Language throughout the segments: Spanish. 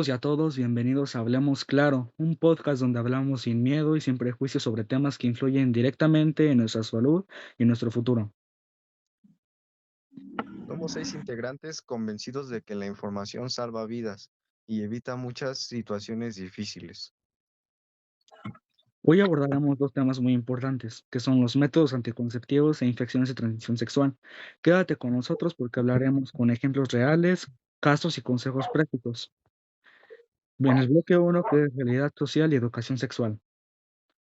Y a todos, bienvenidos a Hablemos Claro, un podcast donde hablamos sin miedo y sin prejuicios sobre temas que influyen directamente en nuestra salud y en nuestro futuro. Somos 6 integrantes convencidos de que la información salva vidas y evita muchas situaciones difíciles. Hoy abordaremos dos temas muy importantes, que son los métodos anticonceptivos e infecciones de transmisión sexual. Quédate con nosotros porque hablaremos con ejemplos reales, casos y consejos prácticos. En el bloque uno, que es realidad social y educación sexual.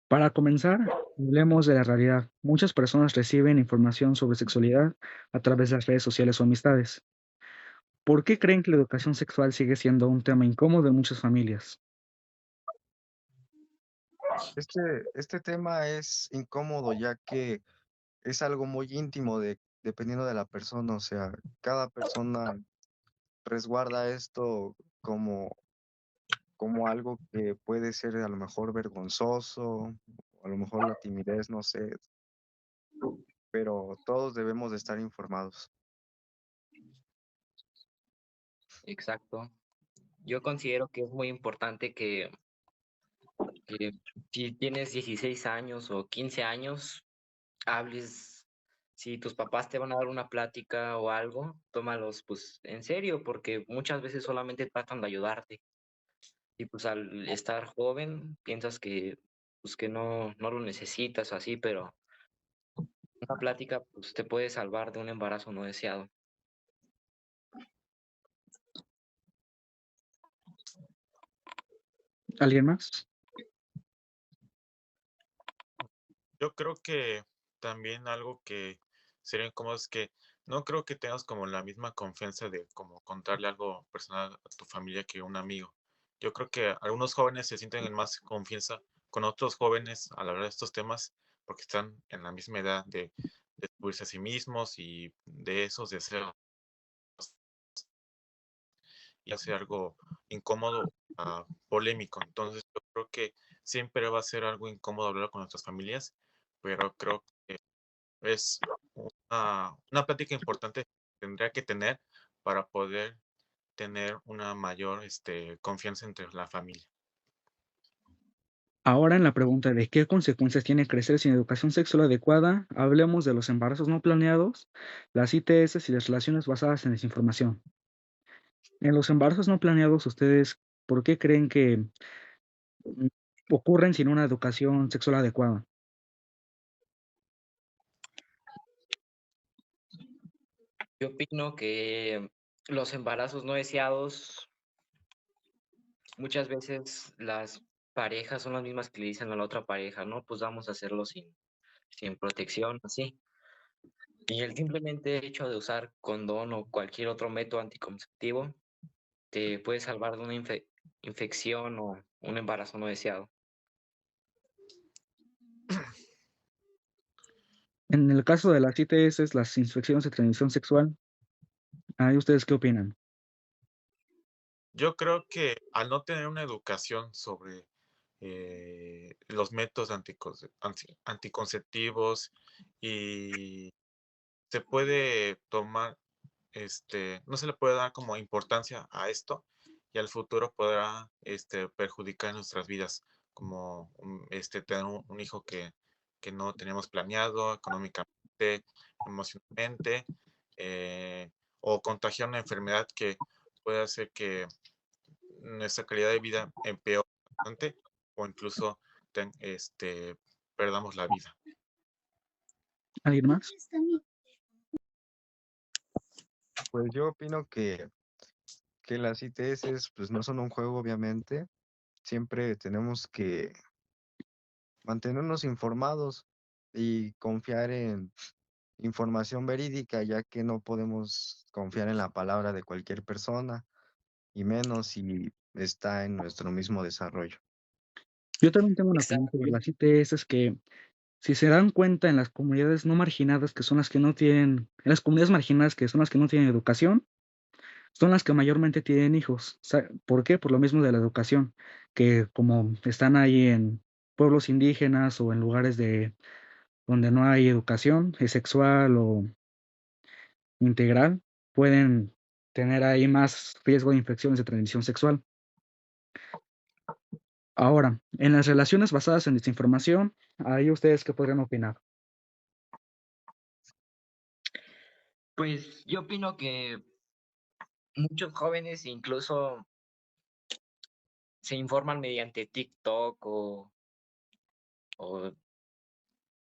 Para comenzar, hablemos de la realidad. Muchas personas reciben información sobre sexualidad a través de las redes sociales o amistades. ¿Por qué creen que la educación sexual sigue siendo un tema incómodo en muchas familias? Este tema es incómodo ya que es algo muy íntimo dependiendo de la persona, o sea, cada persona resguarda esto como algo que puede ser a lo mejor vergonzoso, o a lo mejor la timidez, no sé, pero todos debemos de estar informados. Exacto. Yo considero que es muy importante que si tienes 16 años o 15 años, hables, si tus papás te van a dar una plática o algo, tómalos pues en serio, porque muchas veces solamente tratan de ayudarte. Y pues al estar joven, piensas que pues que no lo necesitas o así, pero una plática pues te puede salvar de un embarazo no deseado. ¿Alguien más? Yo creo que también algo que sería incómodo es que no creo que tengas como la misma confianza de como contarle algo personal a tu familia que a un amigo. Yo creo que algunos jóvenes se sienten en más confianza con otros jóvenes al hablar de estos temas porque están en la misma edad de descubrirse a sí mismos y de esos deseos y hace algo incómodo, polémico. Entonces yo creo que siempre va a ser algo incómodo hablar con nuestras familias, pero creo que es una plática importante que tendría que tener para poder tener una mayor confianza entre la familia. Ahora en la pregunta de qué consecuencias tiene crecer sin educación sexual adecuada, hablemos de los embarazos no planeados, las ITS y las relaciones basadas en desinformación. En los embarazos no planeados, ¿ustedes por qué creen que mm, ocurren sin una educación sexual adecuada? Yo opino que los embarazos no deseados, muchas veces las parejas son las mismas que le dicen a la otra pareja, no, pues vamos a hacerlo sin protección, así. Y el simplemente hecho de usar condón o cualquier otro método anticonceptivo te puede salvar de una infección o un embarazo no deseado. En el caso de las ITS, las infecciones de transmisión sexual, ¿ahí ustedes qué opinan? Yo creo que al no tener una educación sobre los métodos anticonceptivos y se puede tomar, no se le puede dar como importancia a esto y al futuro podrá perjudicar nuestras vidas, como tener un hijo que no teníamos planeado económicamente, emocionalmente, o contagiar una enfermedad que puede hacer que nuestra calidad de vida empeore bastante o incluso perdamos la vida. ¿Alguien más? Pues yo opino que las ITS pues no son un juego, obviamente. Siempre tenemos que mantenernos informados y confiar en información verídica, ya que no podemos confiar en la palabra de cualquier persona, y menos si está en nuestro mismo desarrollo. Yo también tengo una opinión Exacto. sobre las ITS que si se dan cuenta en las comunidades no marginadas, que son las que no tienen, en las comunidades marginadas que son las que no tienen educación, son las que mayormente tienen hijos. ¿Por qué? Por lo mismo de la educación, que como están ahí en pueblos indígenas o en lugares de donde no hay educación sexual o integral, pueden tener ahí más riesgo de infecciones de transmisión sexual. Ahora, en las relaciones basadas en desinformación, ¿ahí ustedes qué podrían opinar? Pues yo opino que muchos jóvenes incluso se informan mediante TikTok o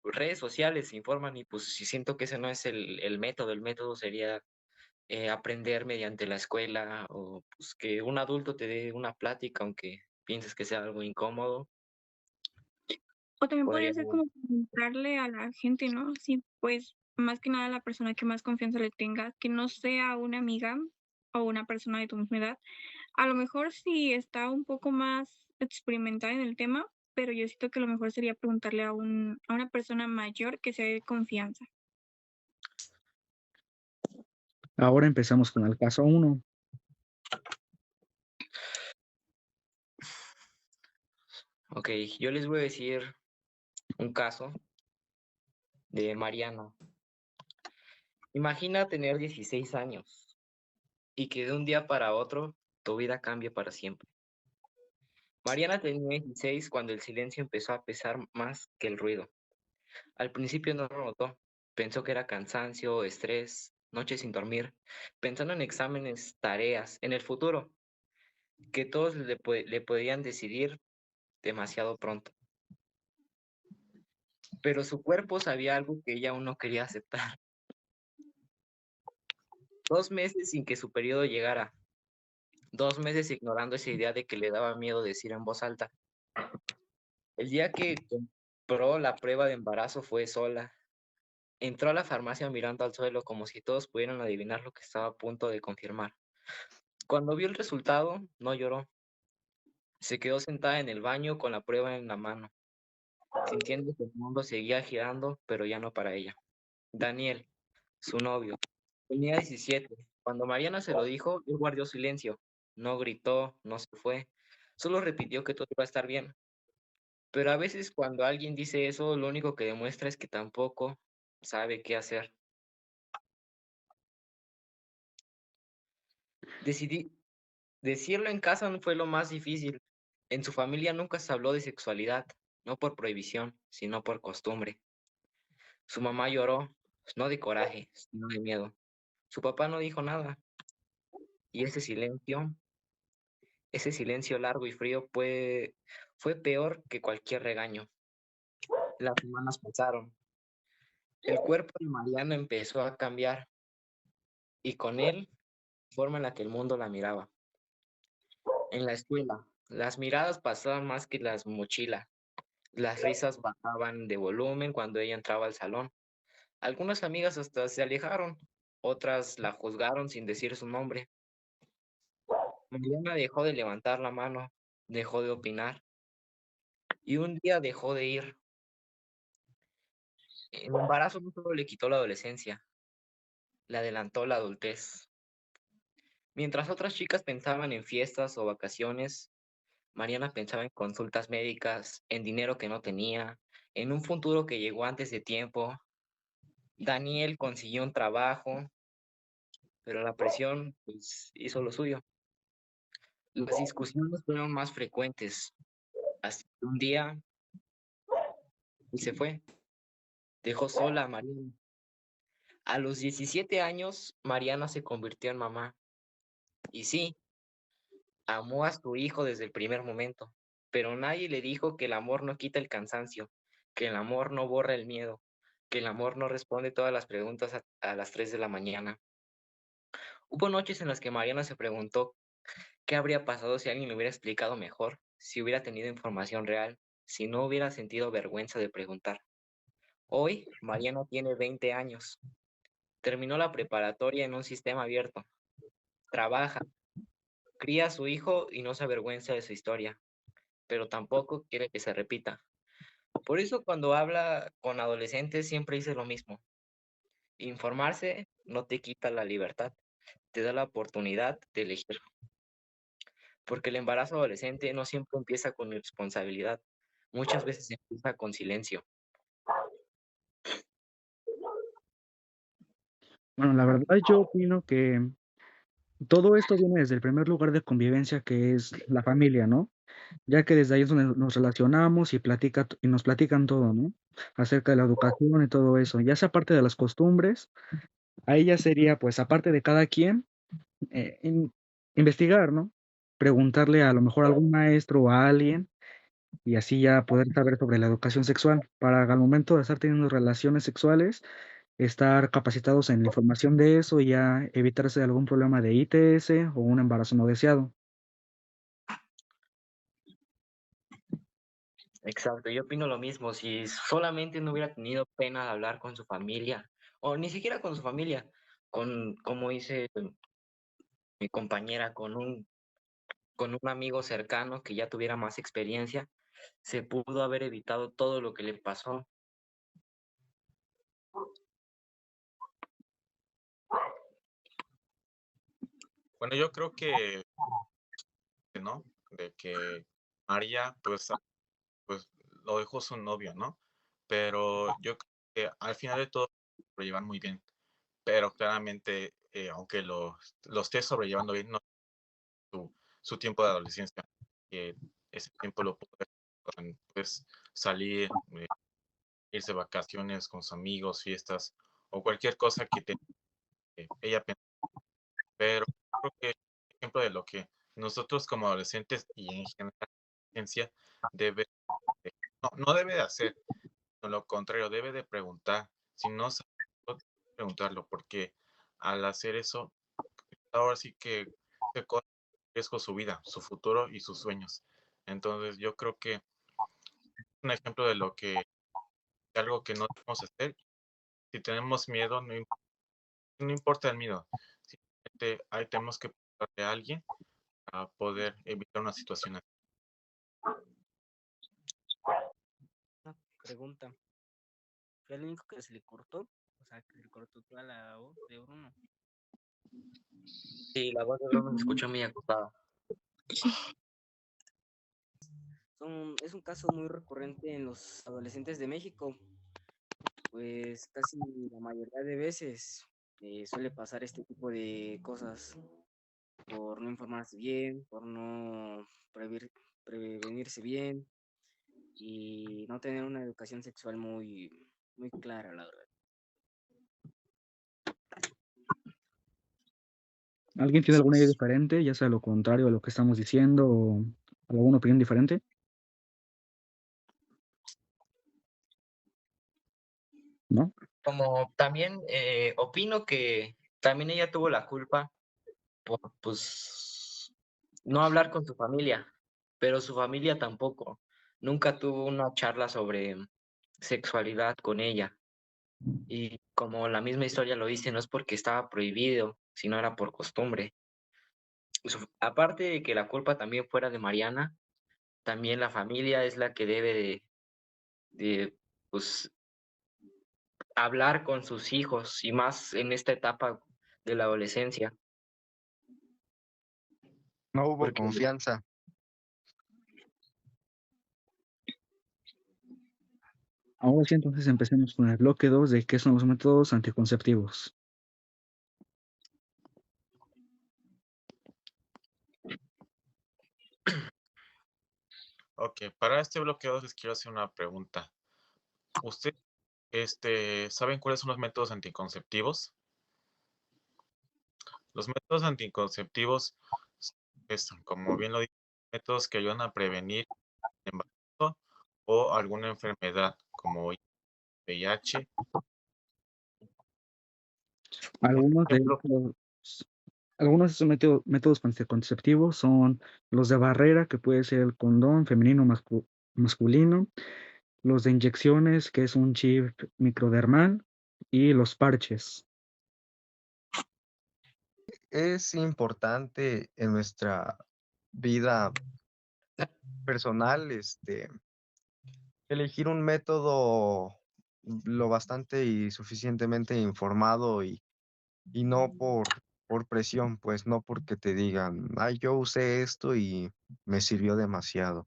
redes sociales, se informan y pues si siento que ese no es el método. El método sería aprender mediante la escuela o pues que un adulto te dé una plática, aunque pienses que sea algo incómodo. O también Podría, podría ser como preguntarle a la gente, ¿no? Sí, pues más que nada la persona que más confianza le tenga, que no sea una amiga o una persona de tu misma edad. A lo mejor sí está un poco más experimentada en el tema, pero yo siento que lo mejor sería preguntarle a una persona mayor que sea de confianza. Ahora empezamos con el caso 1. ok, yo les voy a decir un caso de Mariana. Imagina tener 16 años y que de un día para otro tu vida cambie para siempre. Mariana tenía 16 cuando el silencio empezó a pesar más que el ruido. Al principio no lo notó, pensó que era cansancio, estrés, noches sin dormir, pensando en exámenes, tareas, en el futuro, que todos le podían decidir demasiado pronto. Pero su cuerpo sabía algo que ella aún no quería aceptar. 2 meses sin que su periodo llegara, 2 meses ignorando esa idea de que le daba miedo decir en voz alta. El día que compró la prueba de embarazo fue sola. Entró a la farmacia mirando al suelo como si todos pudieran adivinar lo que estaba a punto de confirmar. Cuando vio el resultado, no lloró. Se quedó sentada en el baño con la prueba en la mano, sintiendo que el mundo seguía girando, pero ya no para ella. Daniel, su novio, tenía 17. Cuando Mariana se lo dijo, él guardó silencio. No gritó, no se fue. Solo repitió que todo iba a estar bien. Pero a veces cuando alguien dice eso, lo único que demuestra es que tampoco sabe qué hacer. Decidí, Decirlo en casa no fue lo más difícil. En su familia nunca se habló de sexualidad, no por prohibición, sino por costumbre. Su mamá lloró, no de coraje, sino de miedo. Su papá no dijo nada. Y ese silencio largo y frío fue peor que cualquier regaño. Las semanas pasaron. El cuerpo de Mariana empezó a cambiar y con él, la forma en la que el mundo la miraba. En la escuela, las miradas pasaban más que las mochilas. Las risas bajaban de volumen cuando ella entraba al salón. Algunas amigas hasta se alejaron, otras la juzgaron sin decir su nombre. Mariana dejó de levantar la mano, dejó de opinar y un día dejó de ir. El embarazo no solo le quitó la adolescencia, le adelantó la adultez. Mientras otras chicas pensaban en fiestas o vacaciones, Mariana pensaba en consultas médicas, en dinero que no tenía, en un futuro que llegó antes de tiempo. Daniel consiguió un trabajo, pero la presión pues, hizo lo suyo. Las discusiones fueron más frecuentes, hasta que un día y se fue. Dejó sola a Mariana. A los 17 años, Mariana se convirtió en mamá. Y sí, amó a su hijo desde el primer momento, pero nadie le dijo que el amor no quita el cansancio, que el amor no borra el miedo, que el amor no responde todas las preguntas a las 3 de la mañana. Hubo noches en las que Mariana se preguntó qué habría pasado si alguien le hubiera explicado mejor, si hubiera tenido información real, si no hubiera sentido vergüenza de preguntar. Hoy, Mariana tiene 20 años. Terminó la preparatoria en un sistema abierto. Trabaja, cría a su hijo y no se avergüenza de su historia, pero tampoco quiere que se repita. Por eso cuando habla con adolescentes siempre dice lo mismo. Informarse no te quita la libertad, te da la oportunidad de elegir. Porque el embarazo adolescente no siempre empieza con irresponsabilidad, muchas veces empieza con silencio. Bueno, la verdad yo opino que Todo esto viene desde el primer lugar de convivencia que es la familia, ¿no? Ya que desde ahí es donde nos relacionamos y nos platican todo, ¿no? Acerca de la educación y todo eso. Ya sea parte de las costumbres, ahí ya sería, pues, aparte de cada quien, investigar, ¿no? Preguntarle a lo mejor a algún maestro o a alguien y así ya poder saber sobre la educación sexual para al momento de estar teniendo relaciones sexuales, estar capacitados en la información de eso y ya evitarse algún problema de ITS o un embarazo no deseado. Exacto, yo opino lo mismo. Si solamente no hubiera tenido pena de hablar con su familia, o ni siquiera con su familia, como dice mi compañera, con un amigo cercano que ya tuviera más experiencia, se pudo haber evitado todo lo que le pasó. Bueno, yo creo que, ¿no? De que María, pues lo dejó su novio, ¿no? Pero yo creo que al final de todo lo llevan muy bien. Pero claramente, aunque lo esté sobrellevando bien, no su tiempo de adolescencia, que ese tiempo lo pudo pues, salir, irse de vacaciones con sus amigos, fiestas o cualquier cosa ella pensó. Pero creo que ejemplo de lo que nosotros como adolescentes y en general la adolescencia debe, no debe de hacer, sino lo contrario, debe de preguntar. Si no sabe, preguntarlo, porque al hacer eso, ahora sí que se corre en riesgo su vida, su futuro y sus sueños. Entonces, yo creo que es un ejemplo de algo que no debemos hacer. Si tenemos miedo, no importa el miedo. Simplemente ahí tenemos que preguntarle a alguien para poder evitar una situación así. Una pregunta. ¿Fue el único que se le cortó? O sea, que se le cortó toda la voz de Bruno. Sí, la voz de Bruno se escuchó muy agotada. Es un caso muy recurrente en los adolescentes de México, pues casi la mayoría de veces suele pasar este tipo de cosas por no informarse bien, por no prevenirse bien y no tener una educación sexual muy clara, la verdad. ¿Alguien tiene alguna idea diferente, ya sea lo contrario a lo que estamos diciendo o alguna opinión diferente? ¿No? Como también opino que también ella tuvo la culpa por, pues, no hablar con su familia, pero su familia tampoco. Nunca tuvo una charla sobre sexualidad con ella. Y como la misma historia lo dice, no es porque estaba prohibido, sino era por costumbre. Aparte de que la culpa también fuera de Mariana, también la familia es la que debe de pues, hablar con sus hijos y más en esta etapa de la adolescencia. No hubo Porque confianza. Ahora sí, entonces empecemos con el bloque 2 de qué son los métodos anticonceptivos. Ok, para este bloque 2 les quiero hacer una pregunta. ¿Ustedes saben cuáles son los métodos anticonceptivos? Los métodos anticonceptivos como bien lo dije, métodos que ayudan a prevenir embarazo o alguna enfermedad como VIH. Algunos de Ejemplo, algunos de estos métodos anticonceptivos son los de barrera, que puede ser el condón femenino masculino, los de inyecciones, que es un chip microdermal, y los parches. Es importante en nuestra vida personal, elegir un método lo bastante y suficientemente informado y no por presión, pues no porque te digan, ay, yo usé esto y me sirvió demasiado,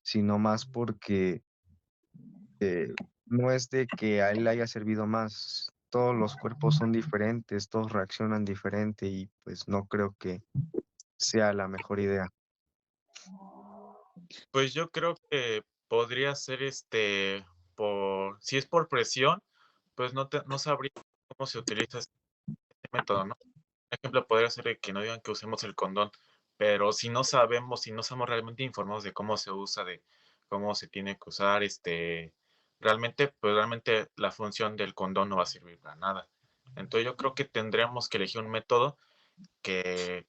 sino más porque no es de que a él le haya servido más, todos los cuerpos son diferentes, todos reaccionan diferente y pues no creo que sea la mejor idea. Pues yo creo que podría ser si es por presión, pues no sabría cómo se utiliza este método, ¿no? Por ejemplo, podría ser de que no digan que usemos el condón, pero si no sabemos, si no somos realmente informados de cómo se usa, de cómo se tiene que usar, realmente la función del condón no va a servir para nada. Entonces yo creo que tendremos que elegir un método que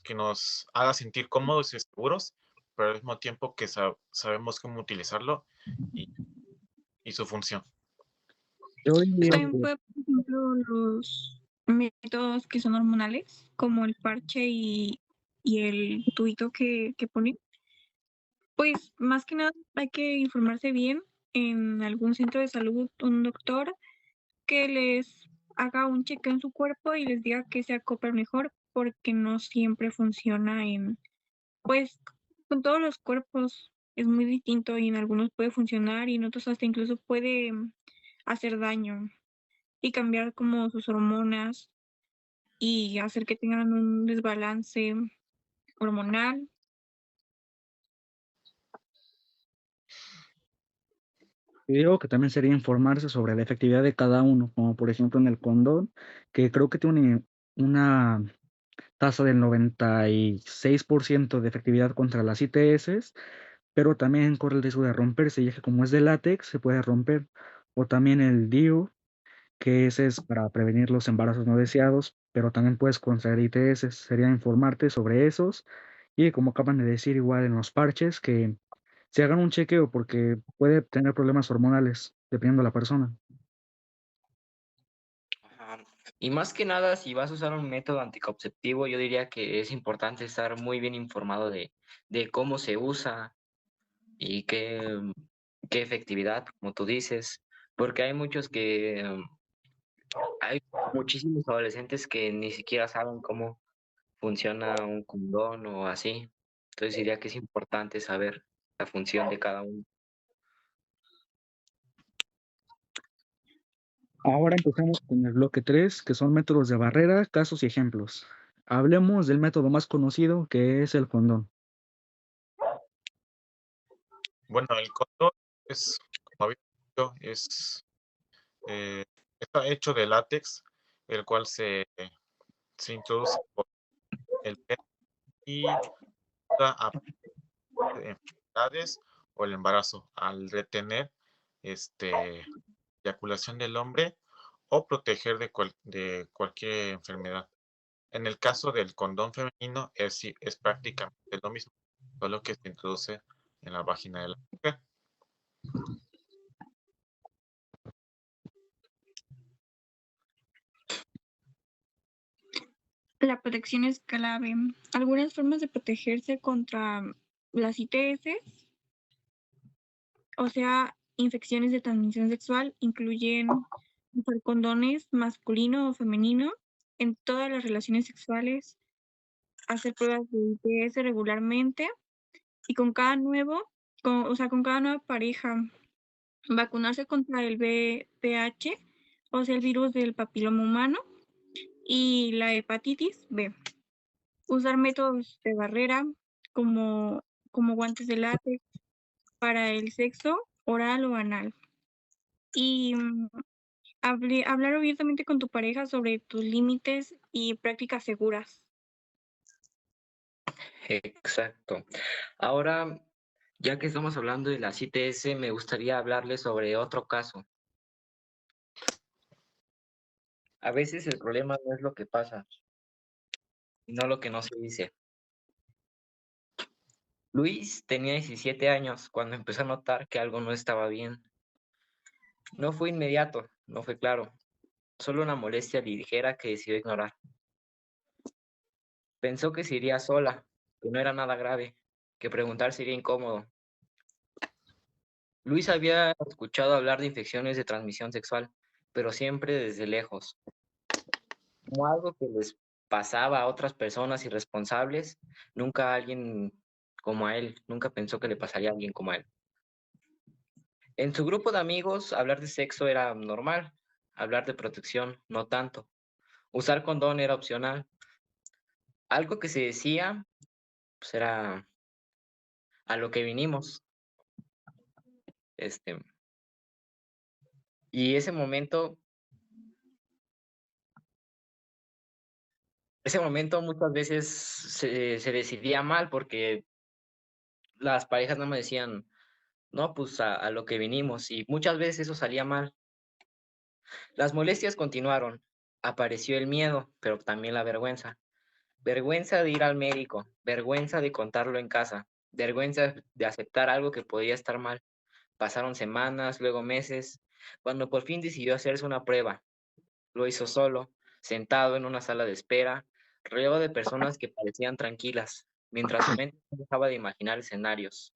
que nos haga sentir cómodos y seguros, pero al mismo tiempo que sabemos cómo utilizarlo y, y su función. Yo diría También que puede, por ejemplo, los métodos que son hormonales, como el parche y el tubito que ponen. Pues más que nada hay que informarse bien en algún centro de salud, un doctor que les haga un chequeo en su cuerpo y les diga que se acopla mejor, porque no siempre funciona pues con todos los cuerpos es muy distinto y en algunos puede funcionar y en otros hasta incluso puede hacer daño y cambiar como sus hormonas y hacer que tengan un desbalance hormonal. yo digo que también sería informarse sobre la efectividad de cada uno, como por ejemplo en el condón, que creo que tiene una tasa del 96% de efectividad contra las ITS, pero también corre el riesgo de romperse, ya que como es de látex, se puede romper. O también el DIU, que ese es para prevenir los embarazos no deseados, pero también puedes contraer ITS. Sería informarte sobre esos y como acaban de decir igual en los parches, que se hagan un chequeo porque puede tener problemas hormonales dependiendo de la persona. Ajá. Y más que nada, si vas a usar un método anticonceptivo, yo diría que es importante estar muy bien informado de cómo se usa y qué efectividad, como tú dices, porque hay muchísimos adolescentes que ni siquiera saben cómo funciona un condón o así. Entonces diría que es importante saber la función de cada uno. Ahora empezamos con el bloque 3, que son métodos de barrera, casos y ejemplos. Hablemos del método más conocido, que es el condón. Bueno, el condón como había dicho, está hecho de látex, el cual se introduce por el pene y ayuda a enfermedades o el embarazo al retener eyaculación del hombre o proteger de cualquier enfermedad. En el caso del condón femenino es prácticamente lo mismo, solo que se introduce en la vagina de la mujer. La protección es clave. Algunas formas de protegerse contra las ITS, o sea, infecciones de transmisión sexual, incluyen usar condones masculino o femenino en todas las relaciones sexuales, hacer pruebas de ITS regularmente y con cada nueva pareja, vacunarse contra el VPH, o sea, el virus del papiloma humano, y la hepatitis B. Usar métodos de barrera como guantes de látex para el sexo oral o anal. Y hablar abiertamente con tu pareja sobre tus límites y prácticas seguras. Exacto. Ahora, ya que estamos hablando de las ITS, me gustaría hablarles sobre otro caso. A veces el problema no es lo que pasa, sino lo que no se dice. Luis tenía 17 años cuando empezó a notar que algo no estaba bien. No fue inmediato, no fue claro, solo una molestia ligera que decidió ignorar. Pensó que se iría sola, que no era nada grave, que preguntar sería incómodo. Luis había escuchado hablar de infecciones de transmisión sexual, pero siempre desde lejos, como algo que les pasaba a otras personas irresponsables, nunca a alguien como a él, nunca pensó que le pasaría a alguien como a él. En su grupo de amigos, hablar de sexo era normal, hablar de protección, no tanto. Usar condón era opcional. Algo que se decía, pues era a lo que vinimos. Este, y ese momento muchas veces se decidía mal porque las parejas no me decían, no, pues a lo que vinimos, y muchas veces eso salía mal. Las molestias continuaron. Apareció el miedo, pero también la vergüenza. Vergüenza de ir al médico, vergüenza de contarlo en casa, vergüenza de aceptar algo que podía estar mal. Pasaron semanas, luego meses, cuando por fin decidió hacerse una prueba. Lo hizo solo, sentado en una sala de espera, rodeado de personas que parecían tranquilas, mientras su mente no dejaba de imaginar escenarios.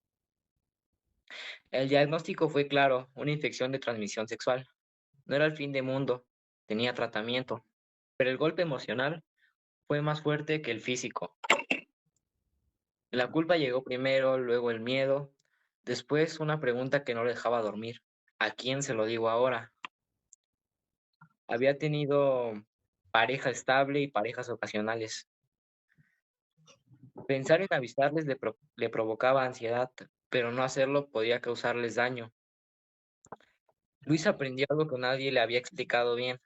El diagnóstico fue claro, una infección de transmisión sexual. No era el fin del mundo, tenía tratamiento, pero el golpe emocional fue más fuerte que el físico. La culpa llegó primero, luego el miedo, después una pregunta que no le dejaba dormir. ¿A quién se lo digo ahora? Había tenido pareja estable y parejas ocasionales. Pensar en avisarles le provocaba ansiedad, pero no hacerlo podía causarles daño. Luis aprendió algo que nadie le había explicado bien,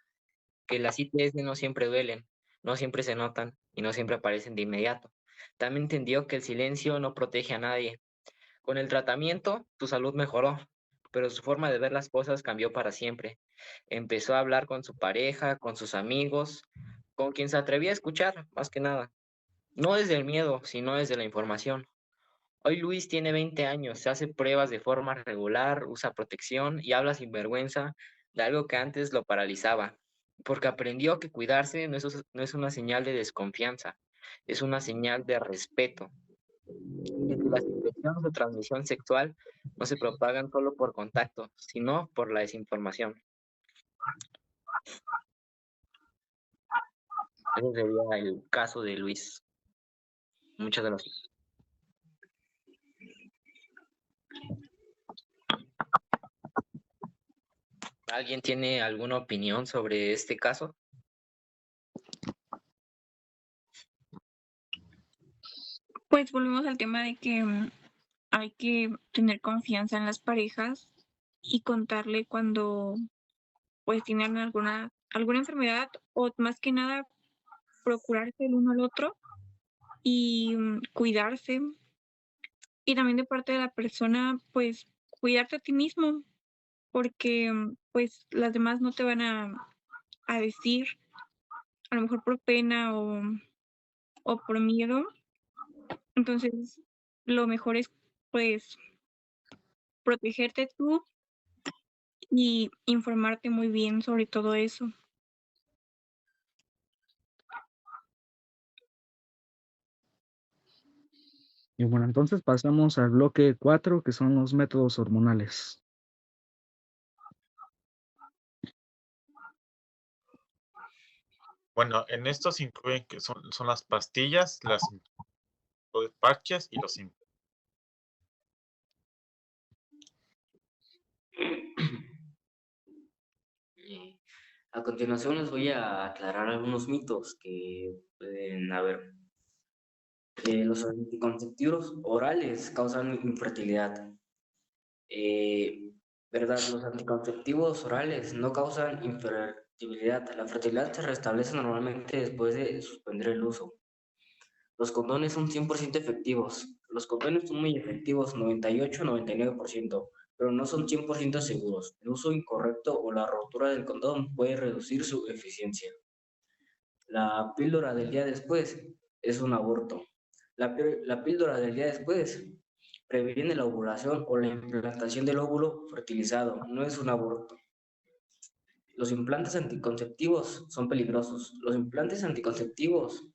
que las ITS no siempre duelen, no siempre se notan y no siempre aparecen de inmediato. También entendió que el silencio no protege a nadie. Con el tratamiento, su salud mejoró, pero su forma de ver las cosas cambió para siempre. Empezó a hablar con su pareja, con sus amigos, con quien se atrevía a escuchar, más que nada. No desde el miedo, sino desde la información. Hoy Luis tiene 20 años, se hace pruebas de forma regular, usa protección y habla sin vergüenza de algo que antes lo paralizaba, porque aprendió que cuidarse no es una señal de desconfianza, es una señal de respeto. Y que las infecciones de transmisión sexual no se propagan solo por contacto, sino por la desinformación. Ese sería el caso de Luis. Muchas gracias. ¿Alguien tiene alguna opinión sobre este caso? Pues volvemos al tema de que hay que tener confianza en las parejas y contarle cuando pues tienen alguna enfermedad, o más que nada procurarse el uno al otro y cuidarse. Y también de parte de la persona, pues cuidarte a ti mismo, porque pues las demás no te van a decir, a lo mejor por pena o por miedo. Entonces, lo mejor es pues protegerte tú y informarte muy bien sobre todo eso. Y bueno, entonces pasamos al bloque 4, que son los métodos hormonales. Bueno, en estos incluyen que son las pastillas, los parches y los A continuación les voy a aclarar algunos mitos que pueden haber. Los anticonceptivos orales causan infertilidad. ¿Verdad? Los anticonceptivos orales no causan infertilidad. La fertilidad se restablece normalmente después de suspender el uso. Los condones son 100% efectivos. Los condones son muy efectivos, 98-99%, pero no son 100% seguros. El uso incorrecto o la rotura del condón puede reducir su eficiencia. La píldora del día después es un aborto. La píldora del día después previene la ovulación o la implantación del óvulo fertilizado, no es un aborto. Los implantes anticonceptivos son peligrosos. Los implantes anticonceptivos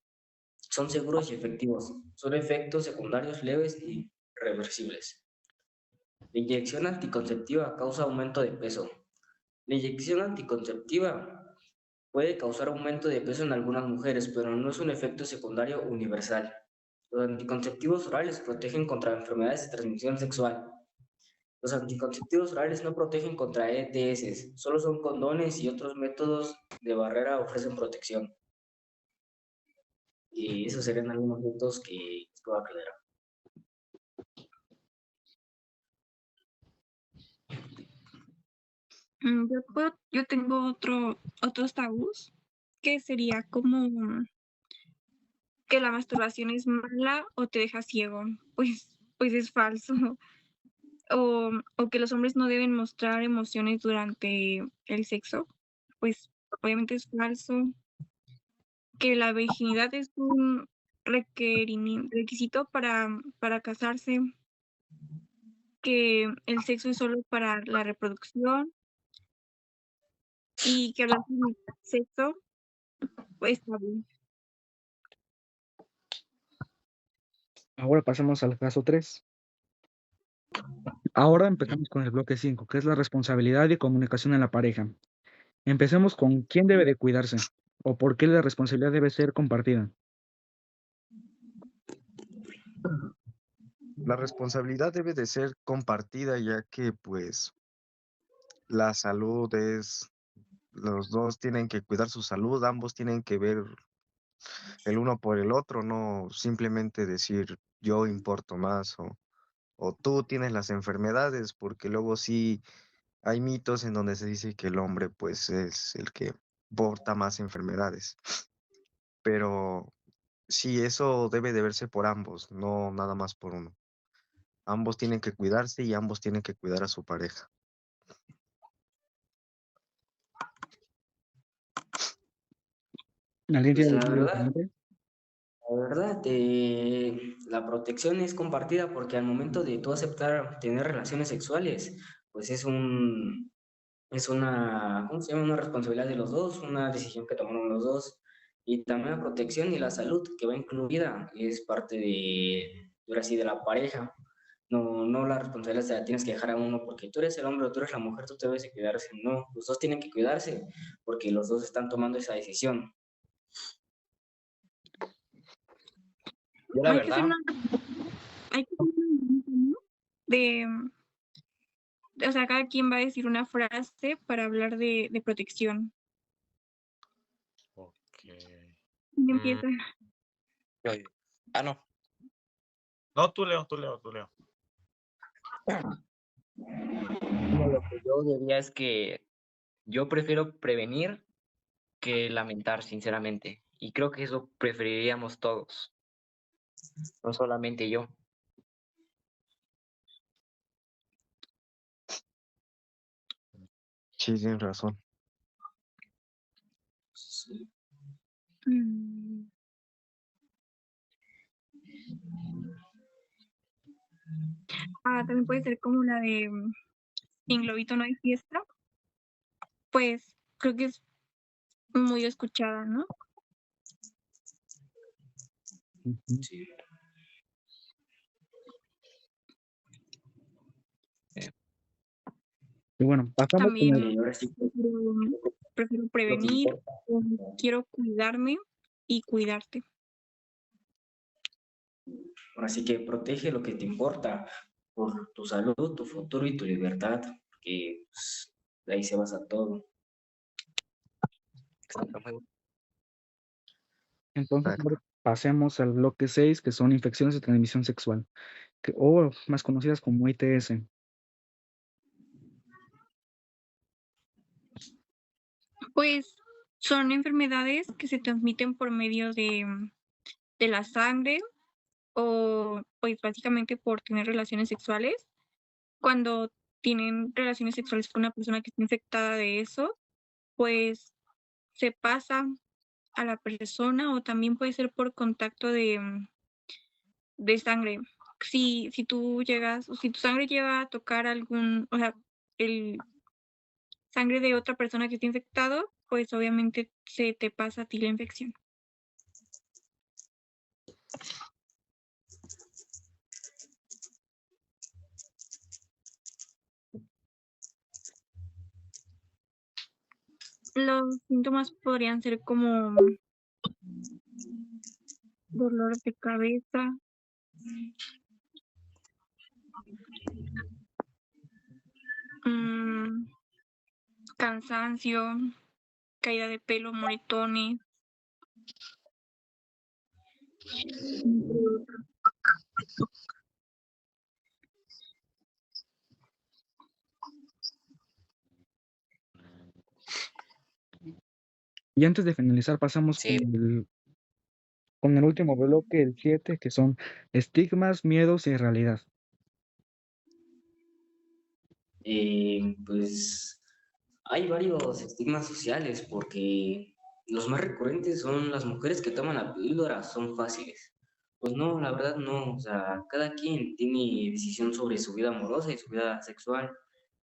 son seguros y efectivos. Son efectos secundarios leves y reversibles. La inyección anticonceptiva causa aumento de peso. La inyección anticonceptiva puede causar aumento de peso en algunas mujeres, pero no es un efecto secundario universal. Los anticonceptivos orales protegen contra enfermedades de transmisión sexual. Los anticonceptivos orales no protegen contra ETS, solo son condones y otros métodos de barrera ofrecen protección. Y esos serían algunos mitos que puedo aclarar. Yo tengo otros tabús, que sería como que la masturbación es mala o te deja ciego. Pues es falso. O que los hombres no deben mostrar emociones durante el sexo. Pues obviamente es falso. Que la virginidad es un requisito para casarse. Que el sexo es solo para la reproducción. Y que hablar de sexo es tabú. Ahora pasemos al caso 3. Ahora empezamos con el bloque 5, que es la responsabilidad y comunicación en la pareja. Empecemos con quién debe de cuidarse o por qué la responsabilidad debe ser compartida. La responsabilidad debe de ser compartida, ya que pues la salud es, los dos tienen que cuidar su salud, ambos tienen que ver el uno por el otro, no simplemente decir yo importo más o tú tienes las enfermedades, porque luego sí hay mitos en donde se dice que el hombre pues es el que porta más enfermedades, pero sí, eso debe de verse por ambos, no nada más por uno. Ambos tienen que cuidarse y ambos tienen que cuidar a su pareja. ¿Alguien Pues tiene algo diferente? la verdad, la protección es compartida porque al momento de tú aceptar tener relaciones sexuales, pues es una, ¿cómo se llama? Una responsabilidad de los dos, una decisión que tomaron los dos. Y también la protección y la salud que va incluida es parte ahora sí, de la pareja. No, no la responsabilidad se la tienes que dejar a uno porque tú eres el hombre o tú eres la mujer, tú te debes de cuidarse. No, los dos tienen que cuidarse porque los dos están tomando esa decisión. Yo la Hay que hacer verdad, hay que hacer una ¿no? de, o sea, cada quien va a decir una frase para hablar de protección. Ok. ¿Quién Mm, empieza? yo- no. no, tú Leo, tú Leo, tú Leo. Bueno, lo que yo diría es que yo prefiero prevenir que lamentar, sinceramente. Y creo que eso preferiríamos todos, no solamente yo. Sí, tienes razón. Mm, también puede ser como la de Sin globito no hay fiesta. Pues creo que es muy escuchada, ¿no? Ujú. Y bueno, pasamos con También Y ahora sí, prefiero lo que prevenir, importa. quiero cuidarme y cuidarte. Ahora sí que protege lo que te importa por tu salud, tu futuro y tu libertad, que pues, de ahí se basa todo. Exactamente. entonces Exacto. ahora pasemos al bloque 6, que son infecciones de transmisión sexual, o más conocidas como ITS. Pues son enfermedades que se transmiten por medio de la sangre o pues básicamente por tener relaciones sexuales. Cuando tienen relaciones sexuales con una persona que está infectada de eso, pues se pasa a la persona o también puede ser por contacto de sangre. Si tú llegas, o si tu sangre llega a tocar o sea, el sangre de otra persona que está infectado, pues obviamente se te pasa a ti la infección. Los síntomas podrían ser como dolor de cabeza, mm, cansancio, caída de pelo, moretones. entre otros. Y antes de finalizar, pasamos Sí, con el último bloque, el 7, que son estigmas, miedos y realidad. Pues hay varios estigmas sociales porque los más recurrentes son las mujeres que toman la píldora, son fáciles. Pues no, la verdad no, o sea, cada quien tiene decisión sobre su vida amorosa y su vida sexual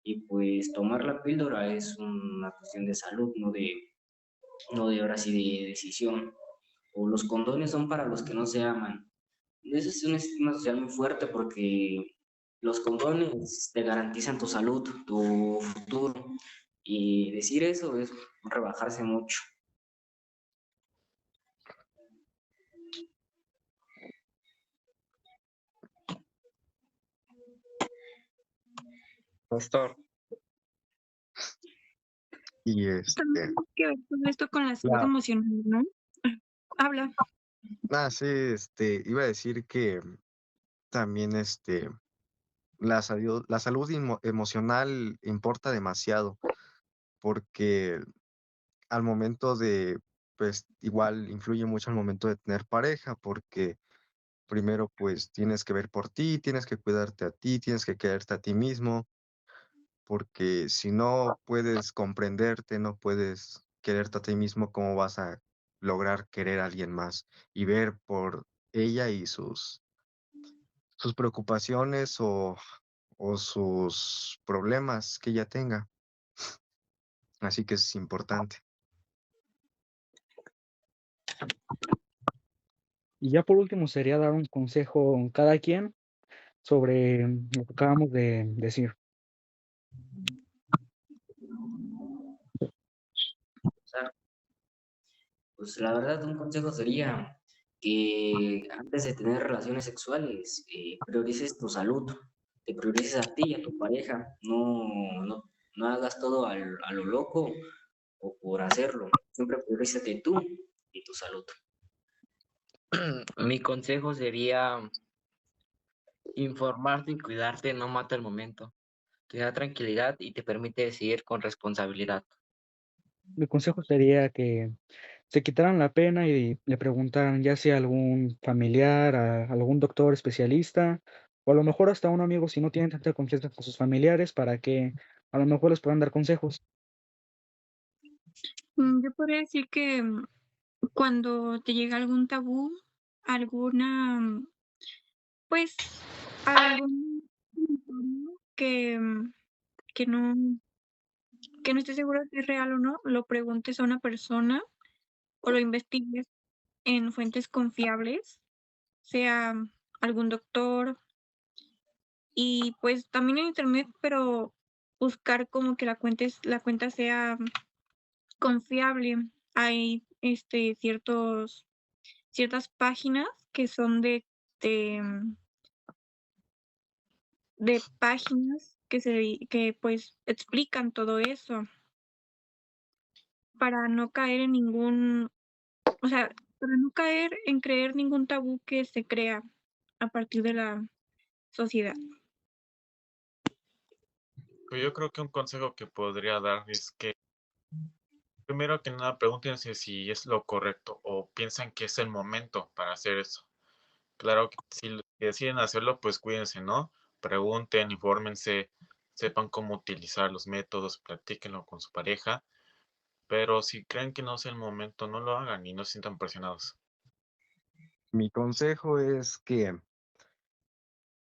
y pues tomar la píldora es una cuestión de salud, no de ahora sí de decisión. O los condones son para los que no se aman. Eso es un estigma social muy fuerte porque los condones te garantizan tu salud, tu futuro. Y decir eso es rebajarse mucho. pastor. Y También tiene que ver todo esto con la salud la, emocional, ¿no? Habla. sí, iba a decir que también, la salud emocional importa demasiado, porque al momento de, pues, igual influye mucho al momento de tener pareja, porque primero, pues, tienes que ver por ti, tienes que cuidarte a ti, tienes que quererte a ti mismo, porque si no puedes comprenderte, no puedes quererte a ti mismo, ¿cómo vas a lograr querer a alguien más y ver por ella y sus preocupaciones o sus problemas que ella tenga? Así que es importante. Y ya por último sería dar un consejo a cada quien sobre lo que acabamos de decir. O sea, pues la verdad, un consejo sería que antes de tener relaciones sexuales, priorices tu salud, te priorices a ti y a tu pareja, no hagas todo a lo loco o por hacerlo. Siempre priorízate tú y tu salud. Mi consejo sería informarte y cuidarte no mata el momento. Te da tranquilidad y te permite decidir con responsabilidad. Mi consejo sería que se quitaran la pena y le preguntaran ya sea a algún familiar, a algún doctor especialista, o a lo mejor hasta a un amigo si no tienen tanta confianza con sus familiares para que a lo mejor les puedan dar consejos. Yo podría decir que cuando te llega algún tabú, alguna, pues, algún comentario que no, que no estés seguro si es real o no, lo preguntes a una persona o lo investigues en fuentes confiables, sea algún doctor y pues también en internet, pero buscar como que la cuenta sea confiable. Hay ciertas páginas que son de, de páginas que pues explican todo eso para no caer en ningún, o sea, para no caer en creer ningún tabú que se crea a partir de la sociedad. Pues yo creo que un consejo que podría dar es que primero que nada pregúntense si es lo correcto o piensan que es el momento para hacer eso. Claro que si deciden hacerlo, pues cuídense, ¿no? Pregunten, infórmense, sepan cómo utilizar los métodos, practíquenlo con su pareja, pero si creen que no es el momento, no lo hagan y no se sientan presionados. Mi consejo es que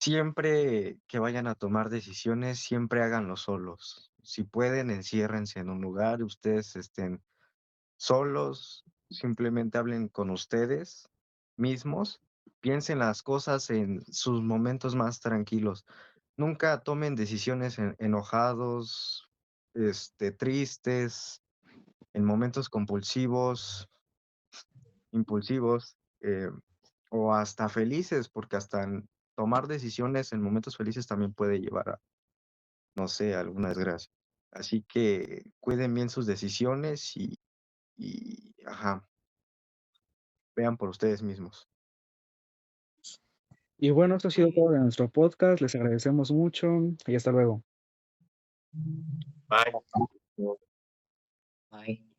siempre que vayan a tomar decisiones, siempre háganlo solos. Si pueden, enciérrense en un lugar, ustedes estén solos, simplemente hablen con ustedes mismos, piensen las cosas en sus momentos más tranquilos. Nunca tomen decisiones enojados, tristes, en momentos compulsivos, impulsivos, o hasta felices, porque hasta tomar decisiones en momentos felices también puede llevar no sé, alguna desgracia. Así que cuiden bien sus decisiones y ajá, vean por ustedes mismos. Y bueno, esto ha sido todo de nuestro podcast. Les agradecemos mucho y hasta luego. Bye. Bye.